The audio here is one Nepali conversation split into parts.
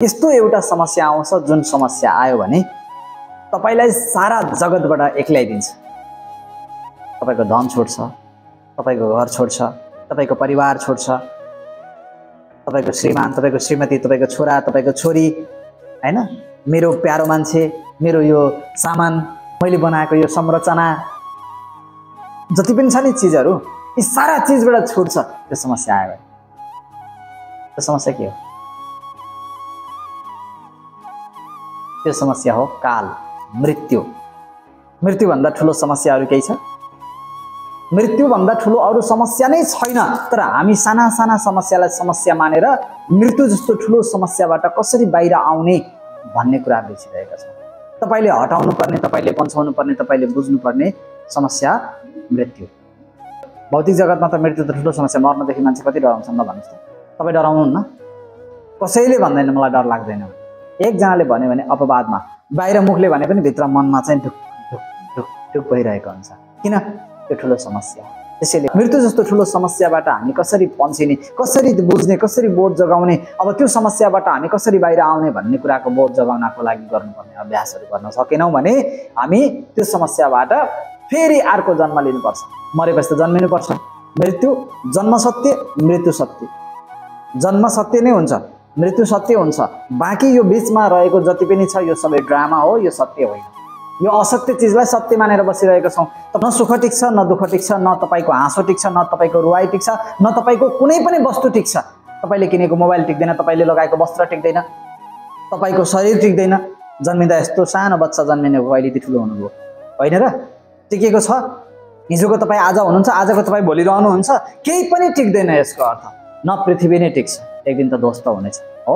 यस्तो एउटा समस्या आउँछ जुन समस्या आयो भने तपाईलाई सारा जगतबाट एक्ल्याइदिन्छ। तपाईको धन छोड्छ, तपाईको घर छोड्छ, तपाईको परिवार छोड्छ, तपाईको श्रीमान, तपाईको श्रीमती, तपाईको छोरा, तपाईको छोरी, हैन, मेरो प्यारो मान्छे, मेरो यो सामान, मैले बनाएको यो संरचना, जति पनि छ नि चीजहरु, यी सारा चीजबाट छुट्छ। त्यो समस्या आयो भने त्यो समस्या के हो? त्यो समस्या हो काल, मृत्यु। मृत्यु भन्दा ठूलो समस्या अरु केही छ? मृत्यु भन्दा ठूलो अरु समस्या नै छैन। तर हामी साना साना समस्यालाई समस्या मानेर मृत्यु जस्तो ठूलो समस्याबाट कसरी बाहिर आउने भन्ने कुरा बिर्सिरहेका छौं। तपाईले हटाउनु पर्ने, तपाईले पन्छाउनु पर्ने, तपाईले बुझ्नु पर्ने समस्या मृत्यु। भौतिक जगतमा त मृत्यु त ठूलो समस्या, मर्नदेखि मान्छे कति डराउँछन् ल भन्नुस् त? तपाई डराउनुहुन्न? कसैले भन्दैन मलाई डर लाग्दैन। एकजनाले भन्यो भने अपवादमा, बाहिर मुखले भने पनि भित्र मनमा चाहिँ ढुक ढुक ढुक ढुक भइरहेको हुन्छ। किन? त्यो ठूलो समस्या। त्यसैले मृत्यु जस्तो ठूलो समस्याबाट हामी कसरी पन्छिने, कसरी बुझ्ने, कसरी बोध जगाउने, अब त्यो समस्याबाट हामी कसरी बाहिर आउने भन्ने कुराको बोध जगाउनको लागि गर्नुपर्ने अभ्यासहरू गर्न सकेनौं भने हामी त्यो समस्याबाट फेरि अर्को जन्म लिनुपर्छ। मरेपछि त जन्मिनुपर्छ। मृत्यु, जन्म सत्य, मृत्यु सत्य। जन्म सत्य नै हुन्छ, मृत्यु सत्य हुन्छ। बाँकी यो बीचमा रहेको जति पनि छ यो सबै ड्रामा हो, यो सत्य होइन। यो असत्य चीजलाई सत्य मानेर बसिरहेको छौं। न सुख टिक्छ, न दुःख टिक्छ, न तपाईको हाँसो टिक्छ, न तपाईको रुवाई टिक्छ, न तपाईको कुनै पनि वस्तु टिक्छ। तपाईले किनेको मोबाइल टिक्दैन, तपाईले लगाएको वस्त्र टिक्दैन, तपाईको शरीर टिक्दैन। जन्मिँदा यस्तो सानो बच्चा जन्मिने हो, अहिले ठुलो हुनुभयो होइन र? टिकेको छ। हिजोको तपाई आज हुनुहुन्छ, आजको तपाई भोलि रहनुहुन्छ। केही पनि टिक्दैन। यसको अर्थ न पृथ्वी नै टिक्छ, एक दिन त ध्वस्त हुनेछ हो।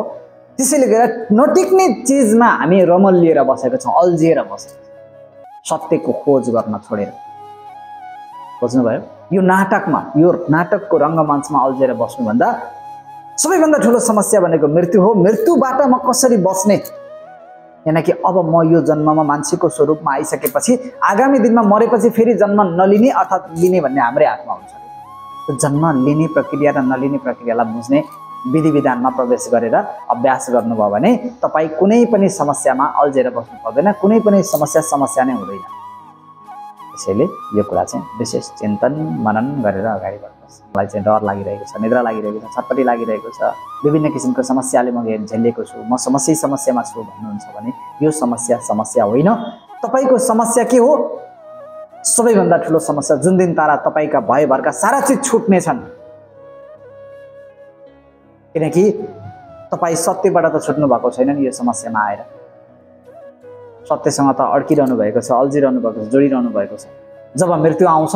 त्यसैले गर्दा नटिक्ने चीजमा हामी रमलिएर बसेका छौं, अल्झिएर बसेका छौं, सत्यको खोज गर्न छोडेर। बुझ्नुभयो? यो नाटकमा, यो नाटकको रंगमञ्चमा अल्झिएर बस्नु भन्दा सबैभन्दा ठूलो समस्या भनेको मृत्यु हो। मृत्युबाट म कसरी बच्ने? यानी अब म यो जन्ममा मान्छेको स्वरूपमा आइसकेपछि आगामी दिनमा मरेपछि फेरि जन्म नलिने अर्थात् लिने भन्ने हाम्रै हातमा हुन्छ। त्यो जन्म लिने प्रक्रिया र नलिने प्रक्रियालाई बुझ्ने विधि विधानमा प्रवेश गरेर अभ्यास गर्नुभयो भने तपाई कुनै पनि समस्यामा अल्झेर बस्नु पर्दैन। कुनै पनि समस्या नै हुँदैन। त्यसैले यो कुरा चाहिँ विशेष चिन्तन मनन गरेर अगाडि बढ्नुहोस्। मलाई चाहिँ डर लागिरहेको छ, निद्रा लागिरहेको छ, छटपटी लागिरहेको छ, विभिन्न किसिमको समस्याले म झेलिएको छु, म समस्यामा छु भन्नुहुन्छ भने यो समस्या होइन। तपाईको समस्या के हो? सबैभन्दा ठूलो समस्या जुन दिन तारा तपाईका भयभरका सारा चीज छुट्ने छन्। किनकि तपाई सत्यबाट त छुट्नु भएको छैन नि। यो समस्यामा आएर सत्यसँग त अड्किरहनु भएको छ, अल्झिरहनु भएको छ, जोडिरहनु भएको छ। जब मृत्यु आउँछ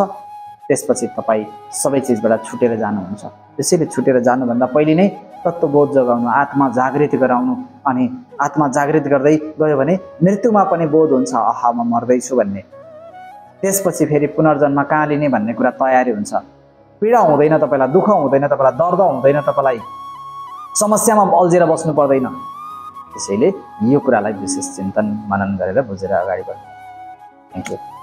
त्यसपछि तपाई सबै चीजबाट छुटेर जानुहुन्छ। त्यसैले छुटेर जानुभन्दा पहिले नै तत्त्वबोध जगाउनु, आत्मा जागृत गराउनु, अनि आत्मा जागृत गर्दै गयो भने मृत्युमा पनि बोध हुन्छ, आहा म मर्दैछु भन्ने। त्यसपछि फेरि पुनर्जन्म कहाँ लिने भन्ने कुरा तयारी हुन्छ। पीडा हुँदैन तपाईलाई, दुःख हुँदैन तपाईलाई, दर्द हुँदैन तपाईलाई, समस्यामा अल्झेर बस्नु पर्दैन। त्यसैले यो कुरालाई विशेष चिन्तन मनन गरेर बुझेर अगाडि बढ्नु। Thank you.